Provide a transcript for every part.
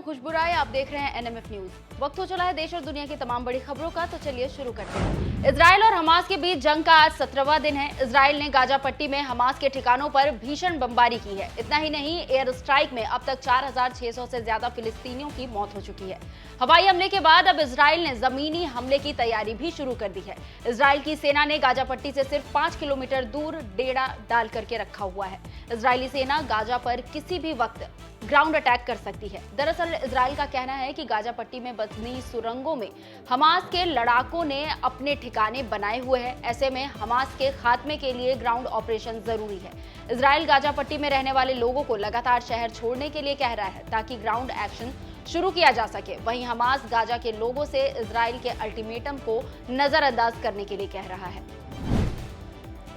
खुशबू राय, आप देख रहे हैं एनएमएफ न्यूज। वक्त हो चला है देश और दुनिया की तमाम बड़ी खबरों का, तो चलिए शुरू करते हैं। इजराइल और हमास के बीच जंग का आज 17वां दिन है। इजराइल ने गाजा पट्टी में हमास के ठिकानों पर भीषण बमबारी की है। इतना ही नहीं, एयर स्ट्राइक में अब तक 4600 से ज्यादा फिलिस्तीनियों की मौत हो चुकी है। हवाई हमले के बाद अब इजराइल ने जमीनी हमले की तैयारी भी शुरू कर दी है। इजराइल की सेना ने गाजा पट्टी से सिर्फ 5 किलोमीटर दूर डेरा डाल करके रखा हुआ है। इजरायली सेना गाजा पर किसी भी वक्त ग्राउंड अटैक कर सकती है। दरअसल इजराइल का कहना है कि गाजा पट्टी में बनी सुरंगों में हमास के लड़ाकों ने अपने ठिकाने बनाए हुए हैं। ऐसे में हमास के खात्मे के लिए ग्राउंड ऑपरेशन जरूरी है। इजराइल गाजा पट्टी में रहने वाले लोगों को लगातार शहर छोड़ने के लिए कह रहा है ताकि ग्राउंड एक्शन शुरू किया जा सके। वहीं हमास गाजा के लोगों से इजराइल के अल्टीमेटम को नजरअंदाज करने के लिए कह रहा है।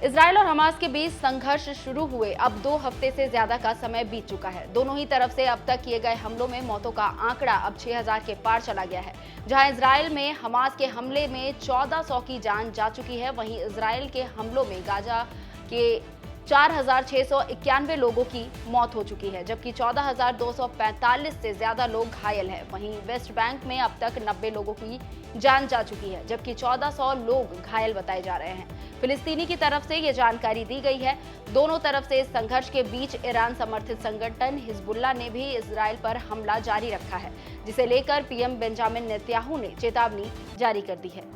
इजराइल और हमास के बीच संघर्ष शुरू हुए अब 2 हफ्ते से ज्यादा का समय बीत चुका है। दोनों ही तरफ से अब तक किए गए हमलों में मौतों का आंकड़ा अब 6000 के पार चला गया है। जहां इजराइल में हमास के हमले में 1400 की जान जा चुकी है, वहीं इजराइल के हमलों में गाजा के 4691 लोगों की मौत हो चुकी है, जबकि 14245 से ज्यादा लोग घायल हैं। वहीं वेस्ट बैंक में अब तक 90 लोगों की जान जा चुकी है, जबकि 1400 लोग घायल बताए जा रहे हैं। फिलिस्तीनी की तरफ से ये जानकारी दी गई है। दोनों तरफ से इस संघर्ष के बीच ईरान समर्थित संगठन हिजबुल्लाह ने भी इजराइल पर हमला जारी रखा है, जिसे लेकर पीएम बेंजामिन नेतन्याहू ने चेतावनी जारी कर दी है।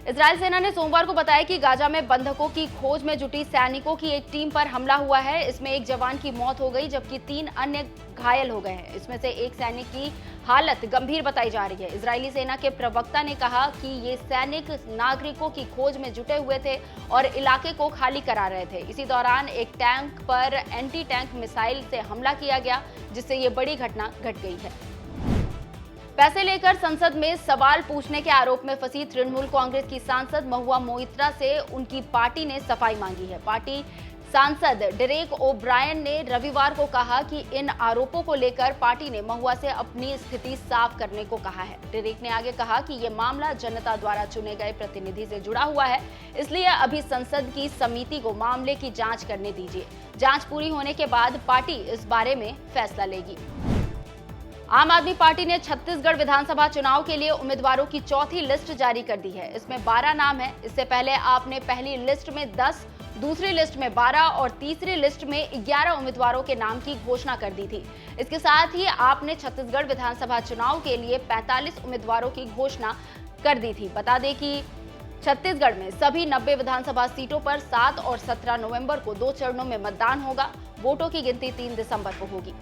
इजरायल सेना ने सोमवार को बताया कि गाजा में बंधकों की खोज में जुटी सैनिकों की एक टीम पर हमला हुआ है। इसमें एक जवान की मौत हो गई, जबकि 3 अन्य घायल हो गए हैं। इसमें से एक सैनिक की हालत गंभीर बताई जा रही है। इजरायली सेना के प्रवक्ता ने कहा कि ये सैनिक नागरिकों की खोज में जुटे हुए थे और इलाके को खाली करा रहे थे। इसी दौरान एक टैंक पर एंटी टैंक मिसाइल से हमला किया गया, जिससे ये बड़ी घटना घट गई है। पैसे लेकर संसद में सवाल पूछने के आरोप में फंसी तृणमूल कांग्रेस की सांसद महुआ मोइत्रा से उनकी पार्टी ने सफाई मांगी है। पार्टी सांसद डेरेक ओब्रायन ने रविवार को कहा कि इन आरोपों को लेकर पार्टी ने महुआ से अपनी स्थिति साफ करने को कहा है। डेरेक ने आगे कहा कि ये मामला जनता द्वारा चुने गए प्रतिनिधि से जुड़ा हुआ है, इसलिए अभी संसद की समिति को मामले की जांच करने दीजिए। जांच पूरी होने के बाद पार्टी इस बारे में फैसला लेगी। आम आदमी पार्टी ने छत्तीसगढ़ विधानसभा चुनाव के लिए उम्मीदवारों की चौथी लिस्ट जारी कर दी है। इसमें 12 नाम हैं। इससे पहले आपने पहली लिस्ट में 10, दूसरी लिस्ट में 12 और तीसरी लिस्ट में 11 उम्मीदवारों के नाम की घोषणा कर दी थी। इसके साथ ही आपने छत्तीसगढ़ विधानसभा चुनाव के लिए 45 उम्मीदवारों की घोषणा कर दी थी। बता दें कि छत्तीसगढ़ में सभी 90 विधानसभा सीटों पर 7 और 17 नवंबर को 2 चरणों में मतदान होगा। वोटों की गिनती 3 दिसंबर को होगी।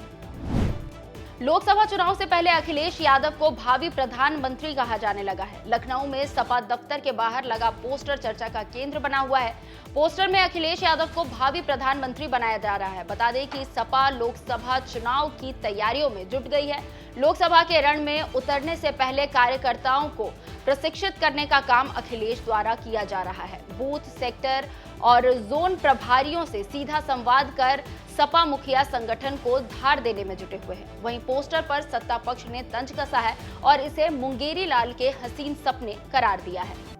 लोकसभा चुनाव से पहले अखिलेश यादव को भावी प्रधानमंत्री कहा जाने लगा है। लखनऊ में सपा दफ्तर के बाहर लगा पोस्टर चर्चा का केंद्र बना हुआ है। पोस्टर में अखिलेश यादव को भावी प्रधानमंत्री बनाया जा रहा है। बता दें कि सपा लोकसभा चुनाव की तैयारियों में जुट गई है। लोकसभा के रण में उतरने से पहले कार्यकर्ताओं को प्रशिक्षित करने का काम अखिलेश द्वारा किया जा रहा है। बूथ, सेक्टर और जोन प्रभारियों से सीधा संवाद कर सपा मुखिया संगठन को धार देने में जुटे हुए हैं। वहीं पोस्टर पर सत्ता पक्ष ने तंज कसा है और इसे मुंगेरी लाल के हसीन सपने करार दिया है।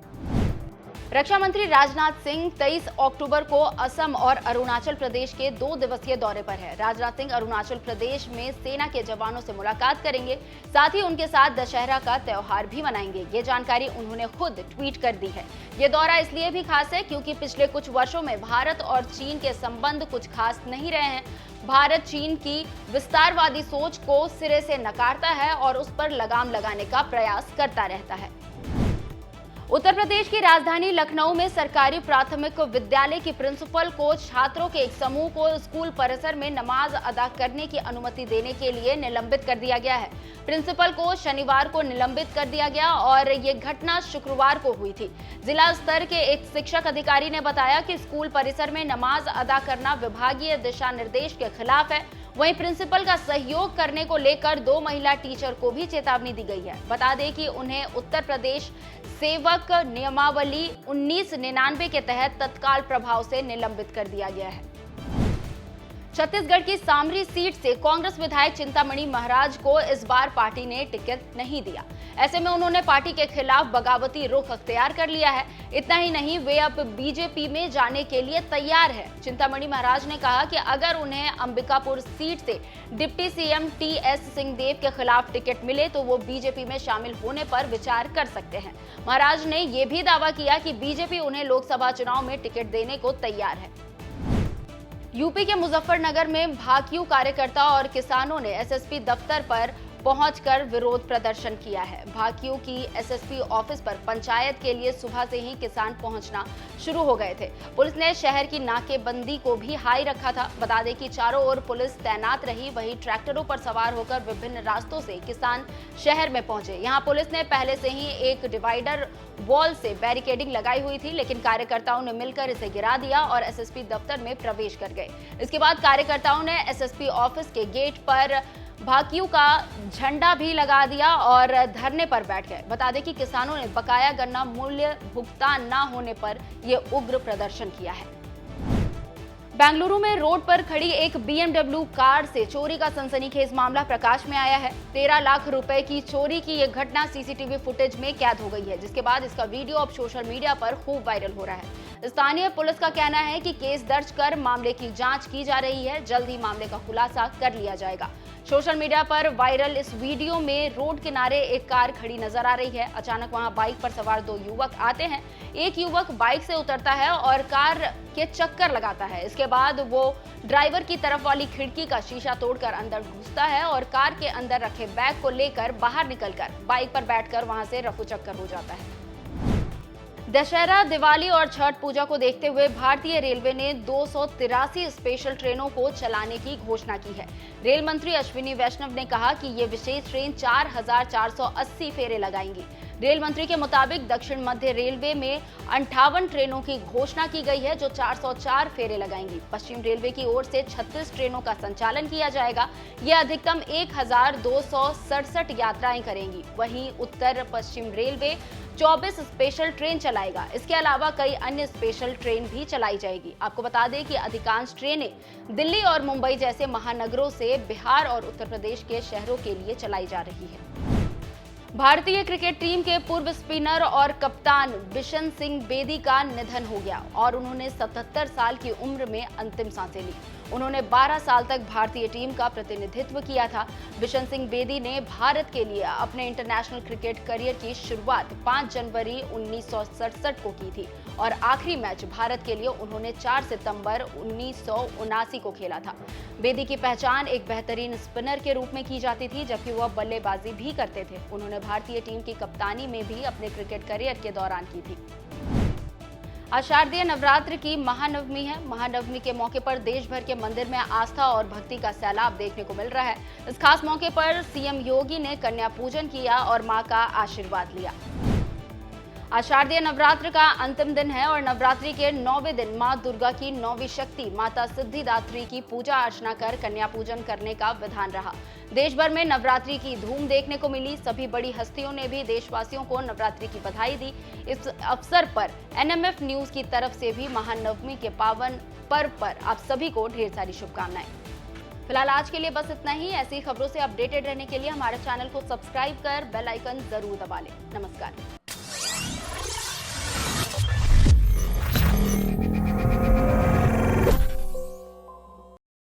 रक्षा मंत्री राजनाथ सिंह 23 अक्टूबर को असम और अरुणाचल प्रदेश के 2 दिवसीय दौरे पर है। राजनाथ सिंह अरुणाचल प्रदेश में सेना के जवानों से मुलाकात करेंगे, साथ ही उनके साथ दशहरा का त्योहार भी मनाएंगे। ये जानकारी उन्होंने खुद ट्वीट कर दी है। ये दौरा इसलिए भी खास है क्योंकि पिछले कुछ वर्षों में भारत और चीन के संबंध कुछ खास नहीं रहे हैं। भारत चीन की विस्तारवादी सोच को सिरे से नकारता है और उस पर लगाम लगाने का प्रयास करता रहता है। उत्तर प्रदेश की राजधानी लखनऊ में सरकारी प्राथमिक विद्यालय की प्रिंसिपल को छात्रों के एक समूह को स्कूल परिसर में नमाज अदा करने की अनुमति देने के लिए निलंबित कर दिया गया है। प्रिंसिपल को शनिवार को निलंबित कर दिया गया और ये घटना शुक्रवार को हुई थी। जिला स्तर के एक शिक्षक अधिकारी ने बताया कि स्कूल परिसर में नमाज अदा करना विभागीय दिशा निर्देश के खिलाफ है। वहीं प्रिंसिपल का सहयोग करने को लेकर 2 महिला टीचर को भी चेतावनी दी गई है। बता दें कि उन्हें उत्तर प्रदेश सेवक नियमावली 1999 के तहत तत्काल प्रभाव से निलंबित कर दिया गया है। छत्तीसगढ़ की सामरी सीट से कांग्रेस विधायक चिंतामणि महाराज को इस बार पार्टी ने टिकट नहीं दिया। ऐसे में उन्होंने पार्टी के खिलाफ बगावती रुख अख्तियार कर लिया है। इतना ही नहीं, वे अब बीजेपी में जाने के लिए तैयार है। चिंतामणि महाराज ने कहा कि अगर उन्हें अंबिकापुर सीट से डिप्टी सीएम टीएस सिंहदेव के खिलाफ टिकट मिले तो वो बीजेपी में शामिल होने पर विचार कर सकते हैं। महाराज ने यह भी दावा किया कि बीजेपी उन्हें लोकसभा चुनाव में टिकट देने को तैयार है। यूपी के मुजफ्फरनगर में भाकियू कार्यकर्ता और किसानों ने एसएसपी दफ्तर पर पहुंचकर विरोध प्रदर्शन किया है। भाकियू की एसएसपी ऑफिस पर पंचायत के लिए सुबह से ही किसान पहुंचना शुरू हो गए थे। पुलिस ने शहर की नाकेबंदी को भी हाई रखा था। बता दें कि चारों ओर पुलिस तैनात रही, वहीं ट्रैक्टरों पर सवार होकर विभिन्न रास्तों से किसान शहर में पहुंचे। यहां पुलिस ने पहले से ही एक डिवाइडर वॉल से बैरिकेडिंग लगाई हुई थी, लेकिन कार्यकर्ताओं ने मिलकर इसे गिरा दिया और एसएसपी दफ्तर में प्रवेश कर गए। इसके बाद कार्यकर्ताओं ने एसएसपी ऑफिस के गेट पर भाकियू का झंडा भी लगा दिया और धरने पर बैठ गए। बता दें कि किसानों ने बकाया गन्ना मूल्य भुगतान न होने पर यह उग्र प्रदर्शन किया है। बेंगलुरु में रोड पर खड़ी एक BMW कार से चोरी का सनसनीखेज मामला प्रकाश में आया है। 13 लाख रुपए की चोरी की यह घटना सीसीटीवी फुटेज में कैद हो गई है, जिसके बाद इसका वीडियो अब सोशल मीडिया पर खूब वायरल हो रहा है। स्थानीय पुलिस का कहना है कि केस दर्ज कर मामले की जांच की जा रही है। जल्द ही मामले का खुलासा कर लिया जाएगा। सोशल मीडिया पर वायरल इस वीडियो में रोड किनारे एक कार खड़ी नजर आ रही है। अचानक वहां बाइक पर सवार 2 युवक आते हैं। एक युवक बाइक से उतरता है और कार के चक्कर लगाता है। इसके बाद वो ड्राइवर की तरफ वाली खिड़की का शीशा तोड़कर अंदर घुसता है और कार के अंदर रखे बैग को लेकर बाहर निकलकर बाइक पर बैठकर वहां से रफू चक्कर हो जाता है। दशहरा, दिवाली और छठ पूजा को देखते हुए भारतीय रेलवे ने 283 स्पेशल ट्रेनों को चलाने की घोषणा की है। रेल मंत्री अश्विनी वैष्णव ने कहा कि ये विशेष ट्रेन 4480 फेरे लगाएंगी। रेल मंत्री के मुताबिक दक्षिण मध्य रेलवे में 58 ट्रेनों की घोषणा की गई है, जो 404 फेरे लगाएंगी। पश्चिम रेलवे की ओर से 36 ट्रेनों का संचालन किया जाएगा। ये अधिकतम 1267 यात्राएं करेंगी। वहीं उत्तर पश्चिम रेलवे 24 स्पेशल ट्रेन चलाएगा। इसके अलावा कई अन्य स्पेशल ट्रेन भी चलाई जाएगी। आपको बता दें कि अधिकांश ट्रेनें दिल्ली और मुंबई जैसे महानगरों से बिहार और उत्तर प्रदेश के शहरों के लिए चलाई जा रही है। भारतीय क्रिकेट टीम के पूर्व स्पिनर और कप्तान बिशन सिंह बेदी का निधन हो गया और उन्होंने 77 साल की उम्र में अंतिम सांसें ली। उन्होंने 12 साल तक भारतीय टीम का प्रतिनिधित्व किया था। बिशन सिंह बेदी ने भारत के लिए अपने इंटरनेशनल क्रिकेट करियर की शुरुआत 5 जनवरी 1967 को की थी और आखिरी मैच भारत के लिए उन्होंने 4 सितंबर 1979 को खेला था। बेदी की पहचान एक बेहतरीन स्पिनर के रूप में की जाती थी, जबकि वह बल्लेबाजी भी करते थे। उन्होंने भारतीय टीम की कप्तानी में भी अपने क्रिकेट करियर के दौरान की थी। आज शारदीय नवरात्र की महानवमी है। महानवमी के मौके पर देश भर के मंदिर में आस्था और भक्ति का सैलाब देखने को मिल रहा है। इस खास मौके पर सीएम योगी ने कन्या पूजन किया और मां का आशीर्वाद लिया। आज शारदीय नवरात्र का अंतिम दिन है और नवरात्रि के 9वें दिन मां दुर्गा की 9वीं शक्ति माता सिद्धिदात्री की पूजा अर्चना कर कन्या पूजन करने का विधान रहा। देश भर में नवरात्रि की धूम देखने को मिली। सभी बड़ी हस्तियों ने भी देशवासियों को नवरात्रि की बधाई दी। इस अवसर पर एनएमएफ न्यूज की तरफ से भी महानवमी के पावन पर्व पर आप सभी को ढेर सारी शुभकामनाएं। फिलहाल आज के लिए बस इतना ही। ऐसी खबरों से अपडेटेड रहने के लिए हमारे चैनल को सब्सक्राइब कर बेल आइकन जरूर दबा लें। नमस्कार।